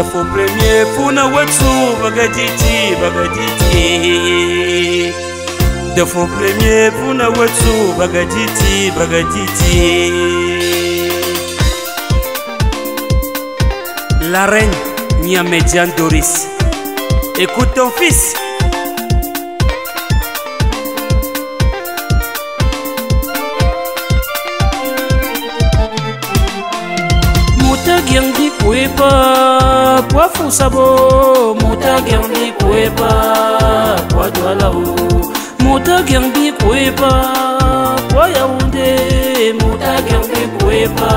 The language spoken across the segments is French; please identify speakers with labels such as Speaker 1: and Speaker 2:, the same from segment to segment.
Speaker 1: Defo premier funa wetsu bagaditi bagaditi. Defo premier funa wetsu bagaditi bagaditi. La reine Niamedian Doris. Écoute ton fils. Mutagiandi kuepa kwa fusabo, mutagiandi kuepa kwa Douala, mutagiandi kuepa kwa Yaoundé, mutagiandi kuepa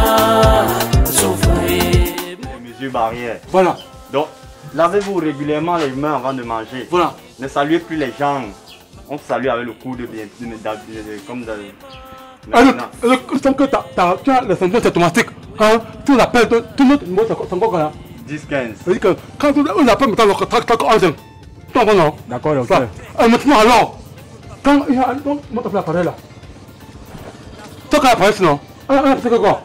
Speaker 1: Sofoué.
Speaker 2: Mesures barrières.
Speaker 3: Voilà.
Speaker 2: Donc, lavez-vous régulièrement les mains avant de manger.
Speaker 3: Voilà.
Speaker 2: Ne saluez plus les gens. On se salue avec le coude comme dans...
Speaker 3: Alors, tant que tu as les symptômes symptomatiques, hein, tu l'appelles, tout notre mot, c'est encore là.
Speaker 2: 10-15.
Speaker 3: C'est-à-dire que quand on appelle maintenant le trac engin, tu comprends non? D'accord, ok. Maintenant alors, quand il y a... Comment tu appelles l'appareil là? Toi quand l'appareil sinon, c'est quoi?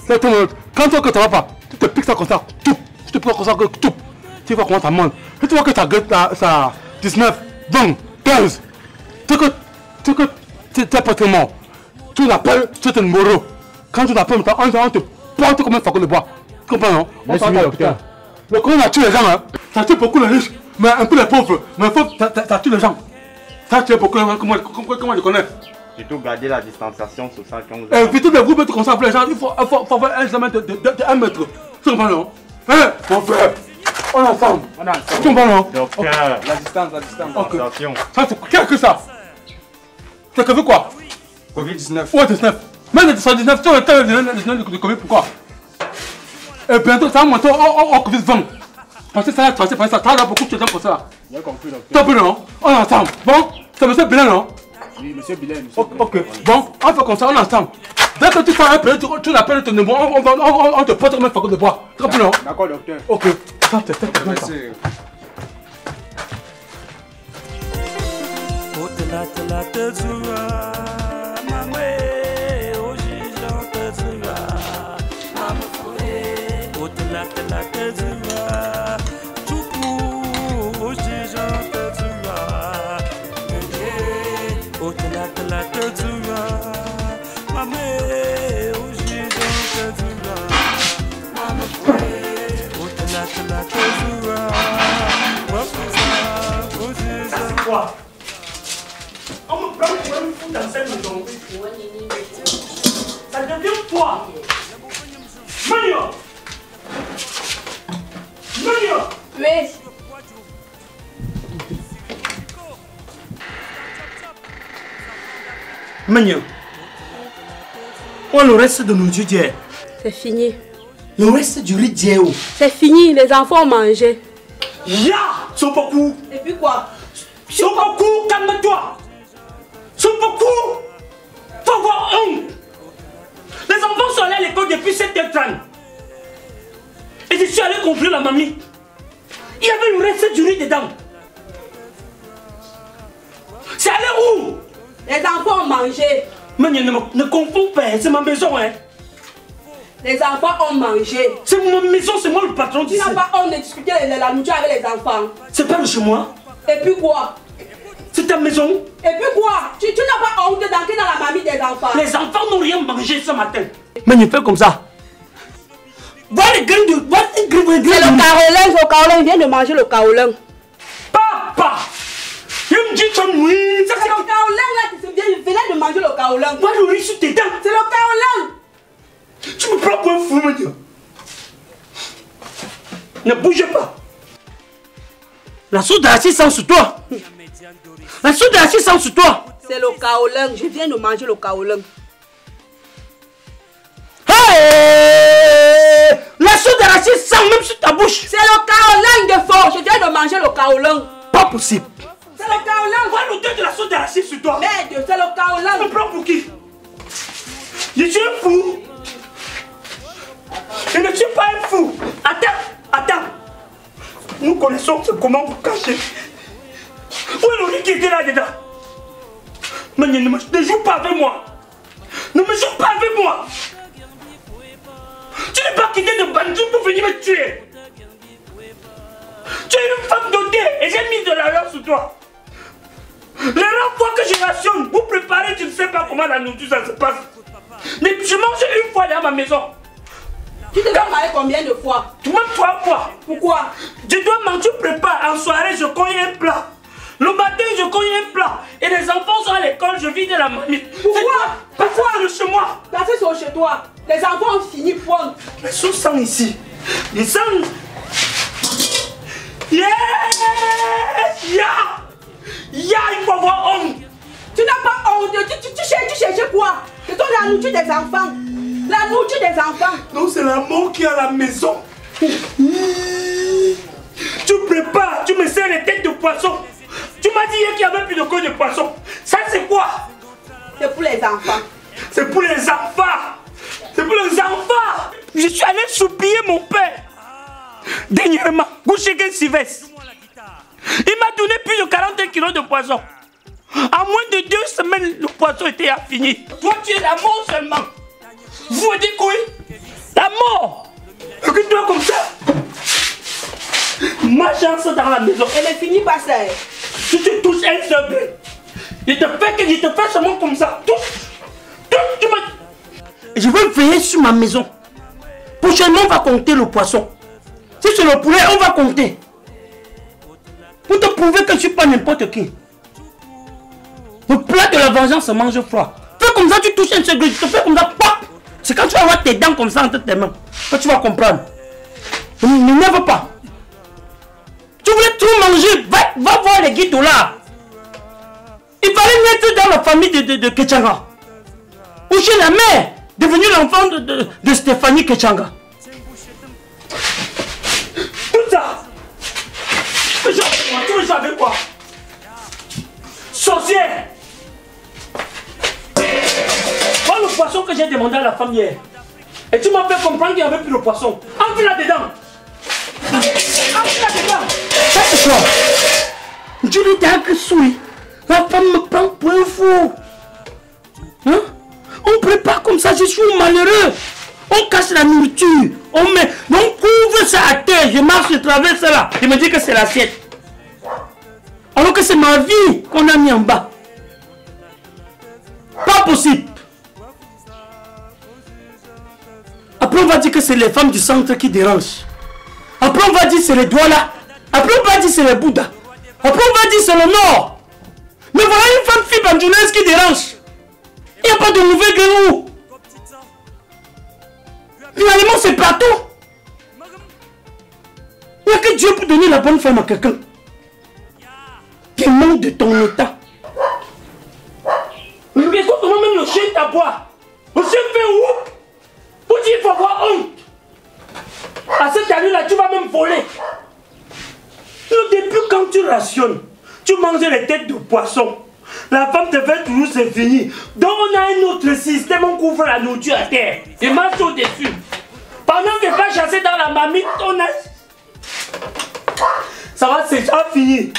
Speaker 3: C'est ton maître. Quand toi que tu ne vas pas, tu te piques ça comme ça, tu te piques comme ça, tu vois comment ça monte. Et tu vois que ta gueule, ça 19, 20, 15. Tu n'es pas tellement. Tu l'appelles, tu te numéro. Quand tu l'appelles, on te porte comme un facon de bois. Tu comprends non? Le corona a tué les gens, hein. Ça tue beaucoup les riches, mais un peu les pauvres. Mais les pauvres, ça tue les gens. Ça tue beaucoup les gens, comment je connais?
Speaker 2: Surtout garder la distanciation sociale quand vous...
Speaker 3: Évitez de vous mettre comme ça pour les gens, il faut faire un examen de 1 mètre. Tu comprends non? Hein? Mon frère, on est ensemble. Tu comprends non?
Speaker 2: Docteur.
Speaker 4: La distance.
Speaker 2: Attention.
Speaker 3: Ça, c'est qu'est-ce que ça? C'est que veut quoi?
Speaker 4: Covid-19.
Speaker 3: Ouais, 19. Mais le 19, tu as le Covid, pourquoi? Et bientôt, ça va monter au Covid-20. Parce que ça a traversé par ça, ça a beaucoup de gens pour ça.
Speaker 4: J'ai compris, docteur.
Speaker 3: T'as bien non? On est ensemble. Bon, c'est monsieur Bilan, non?
Speaker 4: Oui, monsieur Bilen.
Speaker 3: Ok, bon, on fait comme ça, on est ensemble. Dès que tu fais un peu, tu l'appelles ton numéro, on te porte comme un facon de bois. Tu comprends non?
Speaker 4: D'accord, docteur.
Speaker 3: Ok, ça c'est bien ça.
Speaker 4: Merci.
Speaker 1: On me prend pour un fou dans cette maison. Ça devient toi. Mania.
Speaker 5: Oui.
Speaker 1: Mania. Oh, le reste de nos dieux.
Speaker 5: C'est fini.
Speaker 1: Le reste du riz d'hier.
Speaker 5: C'est fini, les enfants ont mangé.
Speaker 1: Ya! Sopoku!
Speaker 5: Et puis quoi?
Speaker 1: Sopoku, calme-toi! Sopoku! Faut avoir honte! Les enfants sont allés à l'école depuis 7h30. Et je suis allé confier la mamie. Il y avait le reste du riz dedans. C'est allé où?
Speaker 5: Les enfants ont mangé.
Speaker 1: Mais ne confonds pas, c'est ma maison, hein.
Speaker 5: Les enfants ont mangé.
Speaker 1: C'est ma maison, c'est moi le patron
Speaker 5: Tu
Speaker 1: d'ici.
Speaker 5: n'as pas honte de discuter la nourriture avec les enfants.
Speaker 1: C'est pas de chez moi.
Speaker 5: Et puis quoi?
Speaker 1: C'est ta maison.
Speaker 5: Et puis quoi? Tu n'as pas honte d'entrer dans la mamie des enfants.
Speaker 1: Les enfants n'ont rien mangé ce matin. Mais il fait comme ça. Voilà les graines de...
Speaker 5: C'est le kaolin, il vient de manger le kaolin.
Speaker 1: Papa! Il me dit comme oui.
Speaker 5: C'est le kaolin là qui venait de manger le kaolin.
Speaker 1: Moi le riz sur tes dents.
Speaker 5: C'est le kaolin.
Speaker 1: Tu me prends pour un fou, monsieur. Ne bougez pas. La soude d'assistance sur toi. La soude d'assistance sur toi.
Speaker 5: C'est le kaolin. Je viens de manger le kaolin.
Speaker 1: Hey! La soude d'assistance même sur ta bouche.
Speaker 5: C'est le kaolin de fort. Je viens de manger le kaolin.
Speaker 1: Pas possible.
Speaker 5: C'est le kaolin.
Speaker 1: Vois l'odeur de la soude d'assistance sur toi.
Speaker 5: Merde, c'est le kaolin.
Speaker 1: Tu me prends pour qui? Je suis un fou. Je ne suis pas un fou. Attends. Nous connaissons comment vous cacher. Où est le riz qui était là-dedans? Mais ne joue pas avec moi. Ne me joue pas avec moi. Tu n'es pas quitté de bandit pour venir me tuer. Tu es une femme dotée et j'ai mis de la leur sur toi. Les rares fois que je rationne, vous préparez, tu ne sais pas comment la nourriture ça se passe. Mais je mange une fois dans ma maison.
Speaker 5: Tu te dois marier combien de fois?
Speaker 1: Tu manges 3 fois.
Speaker 5: Pourquoi?
Speaker 1: Je dois manger, tu prépares. En soirée, je cogne un plat. Le matin, je cogne un plat. Et les enfants sont à l'école, je vide la marmite.
Speaker 5: Pourquoi?
Speaker 1: Pourquoi le chez moi?
Speaker 5: Parce que c'est chez toi. Les enfants ont fini point.
Speaker 1: Mais sous sang ici. Les sangs. Yeah! Il faut avoir honte.
Speaker 5: Tu n'as pas honte. Tu cherches quoi? C'est toi la nourriture des enfants. La nourriture des enfants.
Speaker 1: Non, c'est la mort qui est à la maison. Tu prépares, tu me sers les têtes de poisson. Tu m'as dit hier qu'il n'y avait plus de queue de poisson. Ça, c'est quoi?
Speaker 5: C'est pour les enfants.
Speaker 1: C'est pour les enfants. C'est pour les enfants. Je suis allé supplier mon père. Dernièrement, Goucheken Sylvestre. Il m'a donné plus de 41 kilos de poisson. En moins de 2 semaines, le poisson était fini. Toi, tu es la mort seulement. Vous dites quoi? La mort. Regarde-toi comme ça. Ma chance dans la maison.
Speaker 5: Elle est finie par ça.
Speaker 1: Si tu touches un seul blé, je te fais seulement comme ça. Touche. Je vais veiller sur ma maison. Prochainement, on va compter le poisson. Si c'est le poulet, on va compter. Pour te prouver que je ne suis pas n'importe qui. Le plat de la vengeance se mange froid. Fais comme ça, tu touches un seul blé, je te fais comme ça. C'est quand tu vas avoir tes dents comme ça entre tes mains que tu vas comprendre. Ne m'énerve pas. Tu voulais tout manger, va voir les guides là. Il fallait naître dans la famille de Kechanga. Ou chez la mère, devenue l'enfant de Stéphanie Kechanga. Tout ça. Tu veux jouer avec quoi? Sorcière. Voilà le poisson que j'ai demandé à la femme hier. Et tu m'as fait comprendre qu'il n'y avait plus de poisson. Entre là-dedans. Entre là-dedans. Ça c'est quoi? Je lui dis que souris. La femme me prend pour un fou. Hein? On prépare comme ça, je suis malheureux. On casse la nourriture. On couvre ça à terre. Je marche, je traverse là. Je me dis que c'est l'assiette. Alors que c'est ma vie qu'on a mis en bas. Pas possible. Après on va dire que c'est les femmes du centre qui dérangent. Après on va dire c'est les doigts là. Après on va dire c'est les Bouddhas. Après on va dire c'est le Nord. Mais voilà une femme fille bandounaise qui dérange. Il n'y a pas de mauvais grain. Finalement c'est plateau. Il n'y a que Dieu pour donner la bonne femme à quelqu'un. Qui manque de ton état. Mais écoute comment même le chien t'aboie. Le chien fait où? Pour dire qu'il faut avoir honte. À cette année-là, tu vas même voler. Le début, quand tu rationnes, tu manges les têtes de poisson. La femme te fait toujours, c'est fini. Donc on a un autre système, on couvre la nourriture à terre. Et marche au-dessus. Pendant que tu vas chasser dans la marmite, on a... Ça va, c'est déjà fini.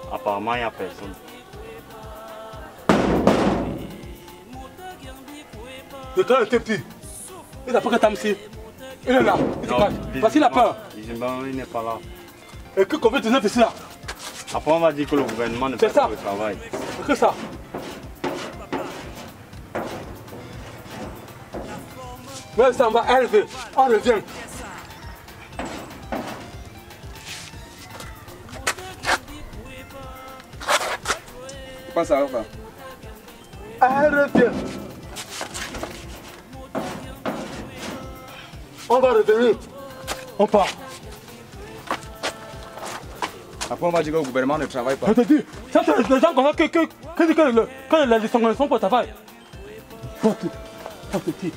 Speaker 2: Apparemment, il n'y a personne.
Speaker 3: Le temps était petit. Il n'a pas que Tamsi. Il est là. Il se cache. Voici la peur.
Speaker 2: Il n'est pas là.
Speaker 3: Et que Covid-19 ici là.
Speaker 2: Après, on va dire que le gouvernement ne fait pas le travail.
Speaker 3: C'est que ça. Mais ça va élever. On revient.
Speaker 4: Pas ça, enfin.
Speaker 3: Elle revient. On va revenir. On part.
Speaker 4: Après, on va dire que le gouvernement ne travaille pas.
Speaker 3: Je te dis, ça c'est les gens comme ça que les licences sont pour travail. Faut te dire.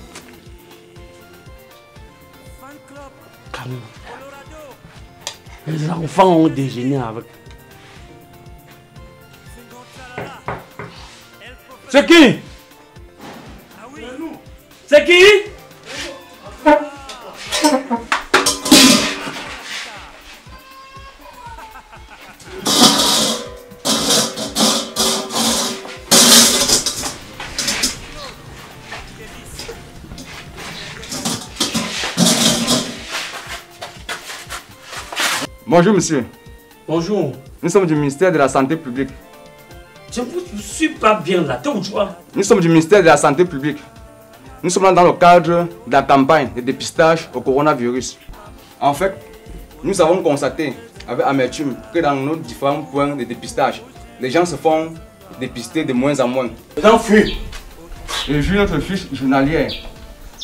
Speaker 3: Calme. Les enfants ont déjeuné avec. C'est qui?
Speaker 1: C'est qui?
Speaker 4: Bonjour monsieur,
Speaker 1: Bonjour.
Speaker 4: nous sommes du ministère de la Santé publique.
Speaker 1: Je ne vous suis pas bien là, t'es où tu vois?
Speaker 4: Nous sommes du ministère de la Santé publique. Nous sommes là dans le cadre de la campagne de dépistage au coronavirus. En fait, nous avons constaté avec amertume que dans nos différents points de dépistage, les gens se font dépister de moins en moins.
Speaker 3: Les gens fuient.
Speaker 4: Et vu notre fiche journalière,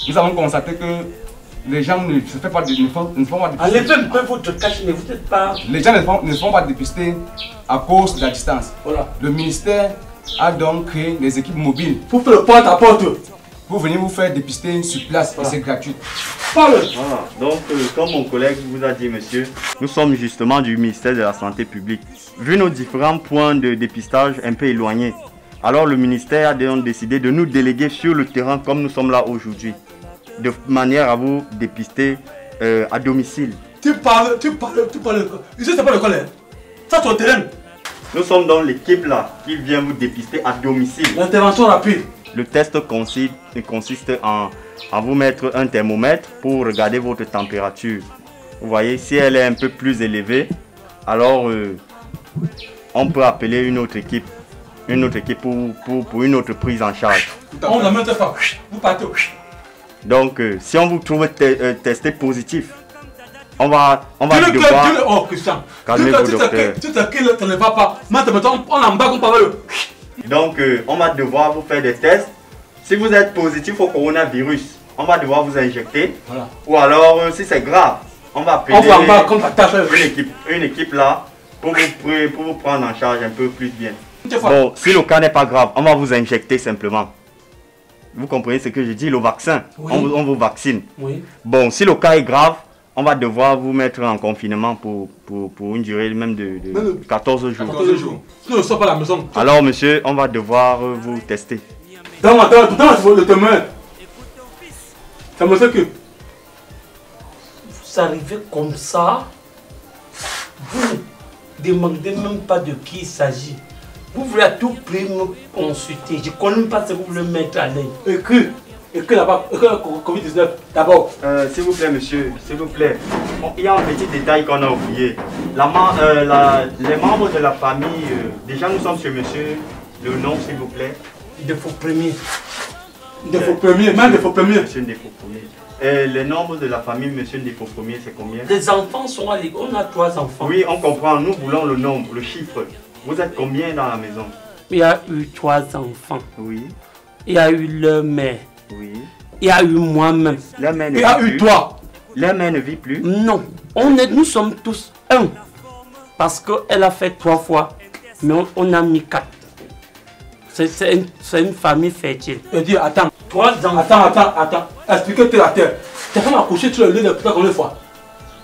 Speaker 4: nous avons constaté que les gens ne se font pas dépister.
Speaker 1: Enlevez un peu votre cache, mais vous n'êtes pas...
Speaker 4: Les gens ne se font pas dépister à cause de la distance.
Speaker 3: Voilà.
Speaker 4: Le ministère a donc créé des équipes mobiles
Speaker 3: Pour faire le porte à porte.
Speaker 4: pour venir vous faire dépister sur place.
Speaker 3: Voilà.
Speaker 4: Et c'est gratuit.
Speaker 3: Parle.
Speaker 2: Voilà, donc comme mon collègue vous a dit, monsieur, nous sommes justement du ministère de la Santé publique. Vu nos différents points de dépistage un peu éloignés, alors le ministère a donc décidé de nous déléguer sur le terrain comme nous sommes là aujourd'hui, de manière à vous dépister à domicile.
Speaker 3: Tu parles. Ici, c'est pas le collègue. Ça, c'est au terrain.
Speaker 2: Nous sommes dans l'équipe là qui vient vous dépister à domicile.
Speaker 3: L'intervention rapide.
Speaker 2: Le test consiste en vous mettre un thermomètre pour regarder votre température. Vous voyez, si elle est un peu plus élevée, alors on peut appeler une autre équipe pour une autre prise en charge.
Speaker 3: On la met pas. Vous partez.
Speaker 2: Donc, si on vous trouve testé positif, on va devoir...
Speaker 3: Oh, Christian.
Speaker 2: Calmez-vous, docteur.
Speaker 3: Tu te killes, tu ne vas pas. Maintenant, on embarque, on parle.
Speaker 2: Donc, on va devoir vous faire des tests. Si vous êtes positif au coronavirus, on va devoir vous injecter.
Speaker 3: Voilà.
Speaker 2: Ou alors, si c'est grave, on va appeler une équipe là pour vous prendre en charge un peu plus bien. Bon, si le cas n'est pas grave, on va vous injecter simplement. Vous comprenez ce que je dis, le vaccin,
Speaker 3: oui.
Speaker 2: on vous vaccine.
Speaker 3: Oui.
Speaker 2: Bon, si le cas est grave, on va devoir vous mettre en confinement pour une durée même de 14 jours.
Speaker 3: 14 jours. Si on ne sort pas à la maison.
Speaker 2: Alors, monsieur, on va devoir vous tester.
Speaker 3: Dans le témoin. Ça me fait que.
Speaker 1: Vous arrivez comme ça, vous ne demandez même pas de qui il s'agit. Vous voulez à tout prix me consulter. Je ne connais même pas ce que vous voulez mettre à l'œil.
Speaker 3: Écris là-bas, écris Covid-19 d'abord.
Speaker 2: S'il vous plaît, monsieur, s'il vous plaît. Il y a un petit détail qu'on a oublié. Les membres de la famille, déjà nous sommes chez monsieur. Le nom, s'il vous plaît.
Speaker 1: Défaut premier.
Speaker 3: Défaut premier, même défaut premier.
Speaker 2: Monsieur Défaut premier. Le nombre de la famille, monsieur Défaut premier, c'est combien?
Speaker 1: Les enfants sont à l'école. On a 3 enfants.
Speaker 2: Oui, on comprend. Nous voulons le nombre, le chiffre. Vous êtes combien dans la maison?
Speaker 1: Il y a eu 3 enfants.
Speaker 2: Oui.
Speaker 1: Il y a eu leur mère.
Speaker 2: Oui.
Speaker 1: Il y a eu moi-même.
Speaker 2: Leur mère ne
Speaker 3: Il y a
Speaker 2: vit
Speaker 3: eu
Speaker 2: plus.
Speaker 3: toi.
Speaker 2: Leur mère ne vit plus.
Speaker 1: Non. Nous sommes tous un. Parce qu'elle a fait 3 fois. Mais on a mis 4. C'est une famille fertile.
Speaker 3: Je dis, attends.
Speaker 1: 3 enfants.
Speaker 3: Attends. Expliquez-toi la terre. Ta femme a couché sur le lit de putain combien de fois?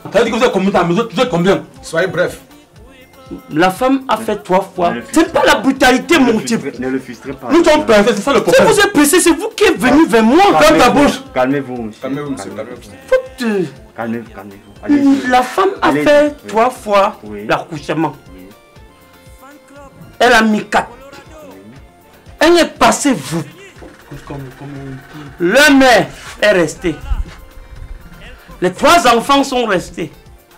Speaker 3: Tu as dit que vous êtes combien dans la maison? Vous êtes combien?
Speaker 4: Soyez bref.
Speaker 1: La femme a fait 3 fois. C'est pas la brutalité, mon type.
Speaker 2: Ne le frustrez pas.
Speaker 3: Nous sommes pressés, c'est ça le
Speaker 1: Si
Speaker 3: problème.
Speaker 1: vous êtes pressé, c'est vous qui êtes venu vers moi.
Speaker 3: Ferme ta bouche.
Speaker 2: Calmez-vous, monsieur.
Speaker 4: Calmez-vous, monsieur. Calmez-vous.
Speaker 2: Calmez-vous. Allez-y.
Speaker 1: La femme a
Speaker 2: Allez-y.
Speaker 1: fait 3 fois
Speaker 2: Oui.
Speaker 1: l'accouchement.
Speaker 2: Oui.
Speaker 1: Elle a mis 4. Elle est passée vous. Le mère est resté. Les 3 enfants sont restés.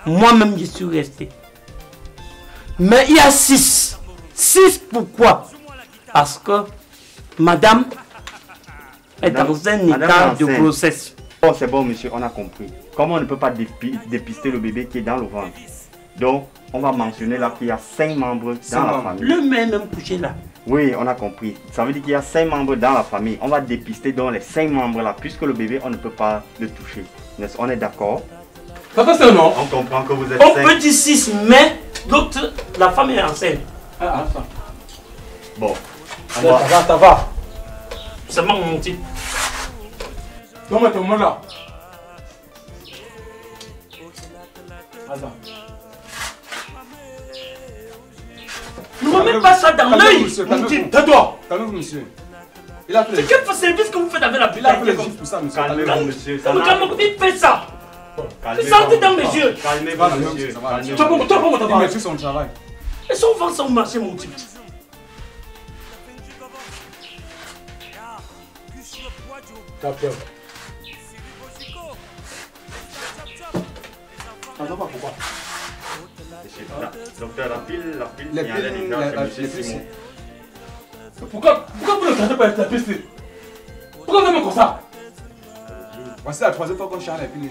Speaker 1: Moi-même, je suis resté. Mais il y a 6. 6 pourquoi? Parce que madame est dans un état de grossesse.
Speaker 2: Oh, c'est bon, monsieur, on a compris. Comme on ne peut pas dépister le bébé qui est dans le ventre, donc on va mentionner là qu'il y a 5 membres dans la famille.
Speaker 1: Le mère est même couché là.
Speaker 2: Oui, on a compris. Ça veut dire qu'il y a 5 membres dans la famille. On va dépister donc les 5 membres là, puisque le bébé, on ne peut pas le toucher. On est d'accord?
Speaker 3: Ça fait c'est non?
Speaker 2: On comprend que vous êtes
Speaker 1: On
Speaker 2: 5.
Speaker 1: peut dire 6, mais l'autre, la femme est enceinte.
Speaker 3: Ah, ça.
Speaker 2: Bon,
Speaker 3: Ça va.
Speaker 1: C'est mon type.
Speaker 3: Donc, tout le monde là. Attends.
Speaker 1: Ne me mets pas ça dans l'œil, mon type.
Speaker 3: Tais-toi.
Speaker 4: Calmez-vous, monsieur. Il a fait
Speaker 1: C'est quel service que vous faites avec la
Speaker 4: Il a fait
Speaker 1: brutalité
Speaker 4: les chiffres pour ça, monsieur.
Speaker 2: Calmez-vous, monsieur. Ça
Speaker 1: Comment il fait ça?
Speaker 2: Calmez-vous,
Speaker 1: Sentez dans mes yeux.
Speaker 2: Calmez-vous, monsieur.
Speaker 4: Ça va,
Speaker 2: Calmez-vous.
Speaker 3: Toi, comment t'as
Speaker 4: Il
Speaker 3: parlé?
Speaker 4: maîtrise son travail.
Speaker 1: Et si on vend ça au marché, mon type?
Speaker 3: T'as peur. T'entends pas pourquoi?
Speaker 2: Docteur, la pile
Speaker 4: Les
Speaker 2: signalait
Speaker 4: piles,
Speaker 2: déjà
Speaker 4: la-
Speaker 2: chez
Speaker 4: les
Speaker 2: monsieur
Speaker 4: piles,
Speaker 2: Simon.
Speaker 3: Pourquoi vous ne tentez pas la piste? Pourquoi vous aimez comme ça?
Speaker 4: Voici la troisième fois qu'on charge les piles.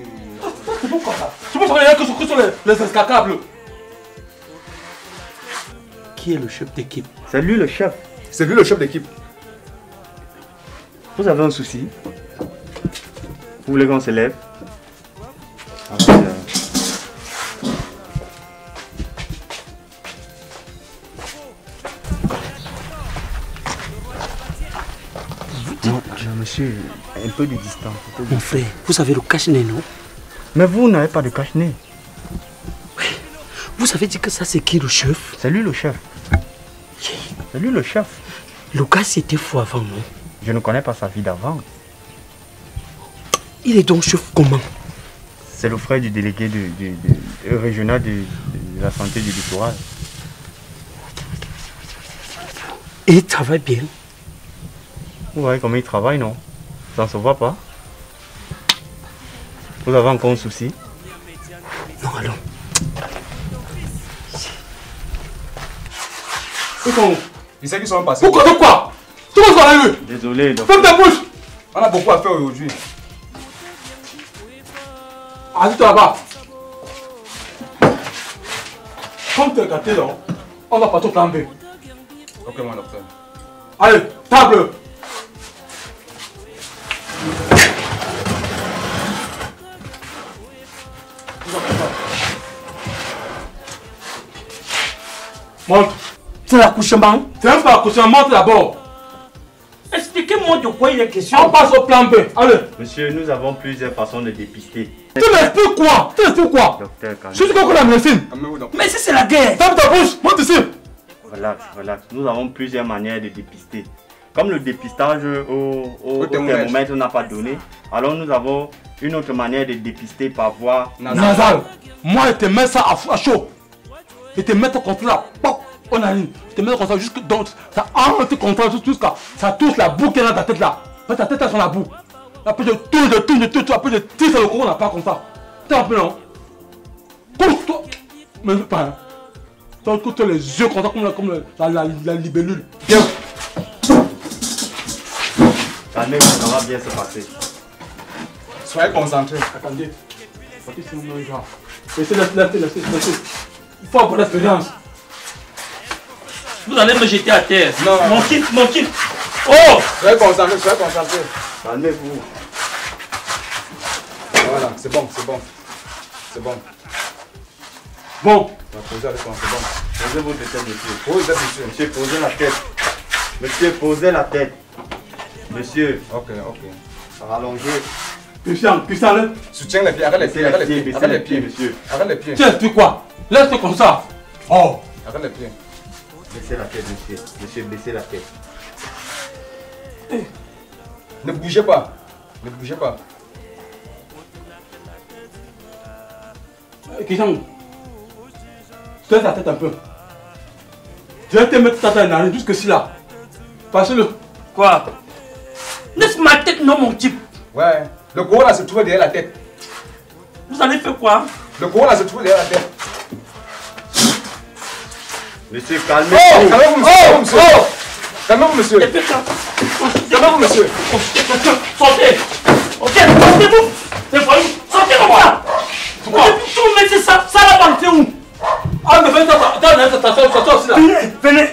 Speaker 3: C'est pourquoi ça? Je pense que sur les escacables.
Speaker 1: Qui est le chef d'équipe?
Speaker 2: C'est lui le chef.
Speaker 4: C'est lui le chef d'équipe.
Speaker 2: Vous avez un souci? Vous voulez qu'on se lève? Ah, bien. Non, monsieur, un peu de distance.
Speaker 1: Mon frère, vous avez le cache-nez, non?
Speaker 2: Mais vous n'avez pas de cache-nez.
Speaker 1: Vous avez dit que ça c'est qui le chef?
Speaker 2: C'est lui le chef. C'est lui le chef.
Speaker 1: Le gars c'était fou avant, non?
Speaker 2: Je ne connais pas sa vie d'avant.
Speaker 1: Il est donc chef comment?
Speaker 2: C'est le frère du délégué régional de la santé du littoral.
Speaker 1: Et il travaille bien.
Speaker 2: Vous voyez comment il travaille, non? Ça ne se voit pas. Vous avez encore un souci?
Speaker 1: Non, allons.
Speaker 4: Il sait qu'ils sont passés.
Speaker 3: Pourquoi de quoi? Tu vas voir lui?
Speaker 2: Désolé, docteur.
Speaker 3: Ferme ta bouche!
Speaker 4: On a beaucoup à faire aujourd'hui.
Speaker 3: Assis-toi là-bas. Comme tu es gâté là, on va pas tout flamber.
Speaker 4: Ok, mon docteur.
Speaker 3: Allez, table! Monte.
Speaker 1: C'est l'accouchement.
Speaker 3: C'est même pas accouchement, monte d'abord.
Speaker 1: Expliquez-moi de quoi il est question.
Speaker 3: On passe au plan B. Allez.
Speaker 2: Monsieur, nous avons plusieurs façons de dépister.
Speaker 3: Tu m'expliques quoi? Tu m'expliques quoi?
Speaker 2: Docteur,
Speaker 3: Je suis quoi la médecine?
Speaker 4: Calmez-vous, docteur.
Speaker 1: Mais si c'est la guerre.
Speaker 3: Ferme ta bouche, monte ici.
Speaker 2: relax, relax. Nous avons plusieurs manières de dépister. Comme le dépistage au thermomètre n'a pas donné, alors nous avons une autre manière de dépister par voie
Speaker 3: nasale. Moi, je te mets ça à chaud. Je te mets contre la pop, on a une. Je te mets comme ça jusque donc ça entre contre jusqu'à ça touche la boue qui est dans ta tête là. Mets ta tête là sur la boue. Après je tourne, après je tire sur le cou, on n'a pas comme ça. T'es un peu non? Couche-toi. Mais pas. Toi, couche les yeux comme ça, comme la libellule. Bien.
Speaker 2: Calmez-vous, ça va bien se passer.
Speaker 4: Soyez concentrés.
Speaker 3: Attendez. Laissez. Il faut avoir l'expérience.
Speaker 1: Vous allez me jeter à terre.
Speaker 4: Non.
Speaker 1: Mon kit. Oh!
Speaker 4: Soyez concentrés, soyez concentrés.
Speaker 2: Calmez-vous.
Speaker 4: Voilà, c'est bon, c'est bon. C'est bon.
Speaker 3: Bon.
Speaker 4: On va poser avec moi, c'est bon.
Speaker 2: Posez votre tête, monsieur.
Speaker 4: Posez, monsieur.
Speaker 2: Monsieur, posez la tête. Monsieur, posez la tête. Monsieur,
Speaker 4: Ok, ok.
Speaker 2: rallongez.
Speaker 3: Christian,
Speaker 4: Soutiens les pieds, arrête les pieds, arrête les pieds,
Speaker 2: Baissez
Speaker 4: arrête
Speaker 2: les
Speaker 4: les
Speaker 2: pieds,
Speaker 4: pieds.
Speaker 2: monsieur.
Speaker 4: Arrête les pieds.
Speaker 3: tu expliques quoi? Laisse-le comme ça. Oh.
Speaker 4: Arrête les pieds.
Speaker 2: Baissez la tête, monsieur. Monsieur, baissez la tête.
Speaker 4: Ne bougez pas. Ne bougez pas.
Speaker 3: Christian, tu laisses la tête un peu. Je vais te mettre ta tête dans jusque-ci là. Passez-le.
Speaker 1: Quoi? Laisse ma tête, non, mon type.
Speaker 4: Ouais. Le corona se trouve derrière la tête.
Speaker 1: Vous allez faire quoi?
Speaker 4: Le corona se trouve derrière la tête.
Speaker 2: Monsieur,
Speaker 4: Oh!
Speaker 2: calmez-vous.
Speaker 4: Calmez-vous, monsieur.
Speaker 1: Oh!
Speaker 4: Calmez-vous, monsieur.
Speaker 1: Et puis ça.
Speaker 4: Calmez-vous, monsieur.
Speaker 1: Sortez! Ok, sortez-vous! C'est quoi? Sortez comme ça! Pourquoi? Vous mettez ça là dans le fait où?
Speaker 3: Ah, mais venez, t'as aussi là.
Speaker 1: Venez!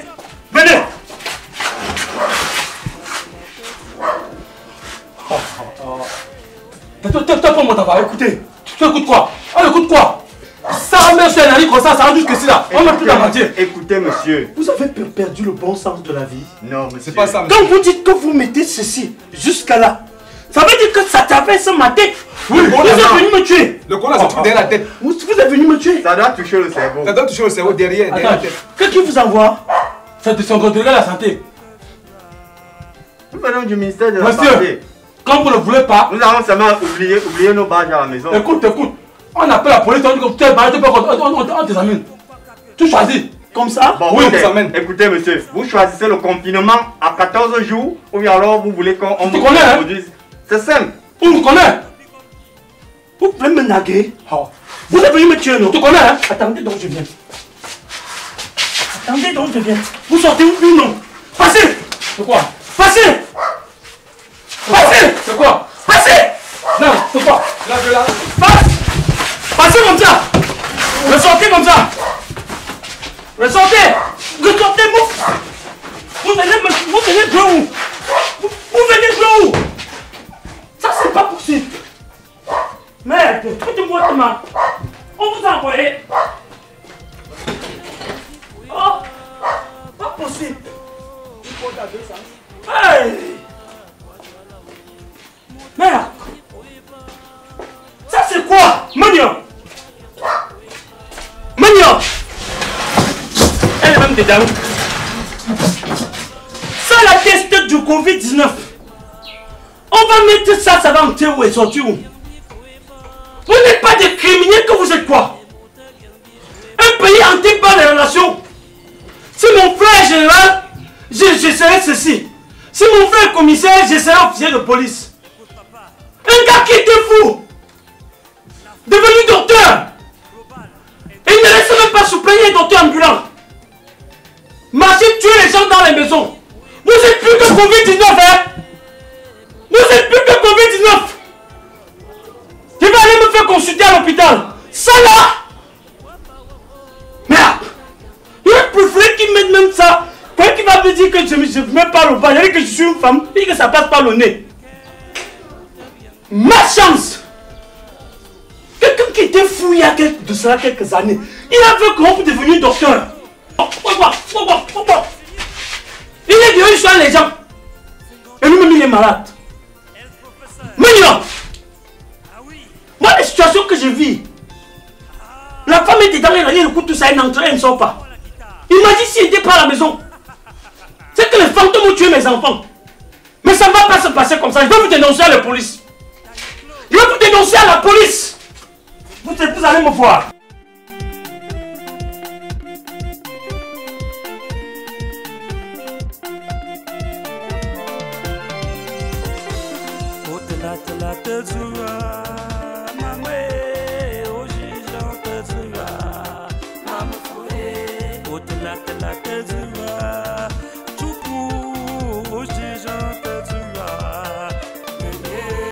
Speaker 3: T'as pas mon tabac, écoutez. Tu écoutes quoi? Ah, écoute quoi? Ça met sur un ami comme ça rentre jusqu'ici là. On met plus la moitié.
Speaker 2: Écoutez, monsieur.
Speaker 1: Vous avez perdu le bon sens de la vie.
Speaker 2: Non, monsieur.
Speaker 4: C'est pas ça, monsieur.
Speaker 1: Quand vous dites que vous mettez ceci jusqu'à là, ça veut dire que ça traverse ma tête.
Speaker 4: Oui,
Speaker 1: Vous êtes venu me tuer.
Speaker 4: Le corona se trouve derrière la tête.
Speaker 1: Vous êtes venu me tuer.
Speaker 2: Ça doit toucher le cerveau.
Speaker 4: Ça doit toucher le cerveau derrière la
Speaker 3: Attends,
Speaker 4: tête.
Speaker 1: Qu'est-ce qui vous envoie?
Speaker 3: c'est de son contrôle la santé.
Speaker 2: Nous venons du ministère de la
Speaker 3: Monsieur,
Speaker 2: Santé.
Speaker 3: quand vous ne voulez pas...
Speaker 2: Nous allons seulement oublier nos badges à la maison.
Speaker 3: Écoute. On appelle la police, on dit que tu es barré, on t'examine. Tu choisis.
Speaker 1: Comme ça?
Speaker 2: Bon,
Speaker 3: Oui,
Speaker 2: ok.
Speaker 3: ça mène.
Speaker 2: Écoutez, monsieur, vous choisissez le confinement à 14 jours ou bien alors vous voulez qu'on
Speaker 3: Tu connais, hein?
Speaker 2: produise. C'est simple.
Speaker 3: On me connaît.
Speaker 1: Vous pouvez me naguer?
Speaker 3: Oh.
Speaker 1: Vous êtes venu me tuer, non?
Speaker 3: Tu connais, hein?
Speaker 1: Attendez donc je viens. Attendez donc je viens. Vous sortez où? Oui, non. Passez!
Speaker 3: C'est quoi?
Speaker 1: Passez! Passez!
Speaker 3: C'est quoi?
Speaker 1: Passez!
Speaker 3: Non, c'est quoi?
Speaker 1: Passez comme ça! Ressortez comme ça! Ressortez! Ressortez, vous venez jouer où? Vous venez jouer où? Ça c'est pas possible! Merde! Écoutez-moi Thomas! On vous a envoyé! Oh! Pas possible! Hey! Merde! Ça c'est quoi? Mania! Mania! Elle est même dedans. Ça la test du Covid-19. On va mettre ça, ça va entrer où et sortir où? Vous n'êtes pas des criminels que vous êtes quoi? Un pays hanté par les relations. Si mon frère est général, je serai ceci. Si mon frère est commissaire, je serai officier de police. Un gars qui était fou, devenu docteur, et il ne laisse même pas soigner docteur ambulant. Marcher, tuer les gens dans les maisons. Vous êtes plus que Covid-19, hein? Vous êtes plus que Covid-19. Je vais aller me faire consulter à l'hôpital. Ça là! Merde! Il va préférer qu'il mette même ça. Quand il va me dire que je ne mets pas le bas, il dit que je suis une femme, et que ça passe par le nez. Ma chance! Quelqu'un qui était fou il y a de cela quelques années, il a fait comment pour devenir docteur. Il est devenu soigner les gens. Et lui-même il est malade. Maintenant, moi les situations que je vis, la femme était dans les écoute tout ça, elle n'entre, elle ne sort pas. Il m'a dit s'il n'était pas à la maison, c'est que les fantômes ont tué mes enfants. Mais ça ne va pas se passer comme ça. Je vais vous dénoncer à la police. Je vais vous dénoncer à la police. Vous allez me voir.
Speaker 6: Au-delà de la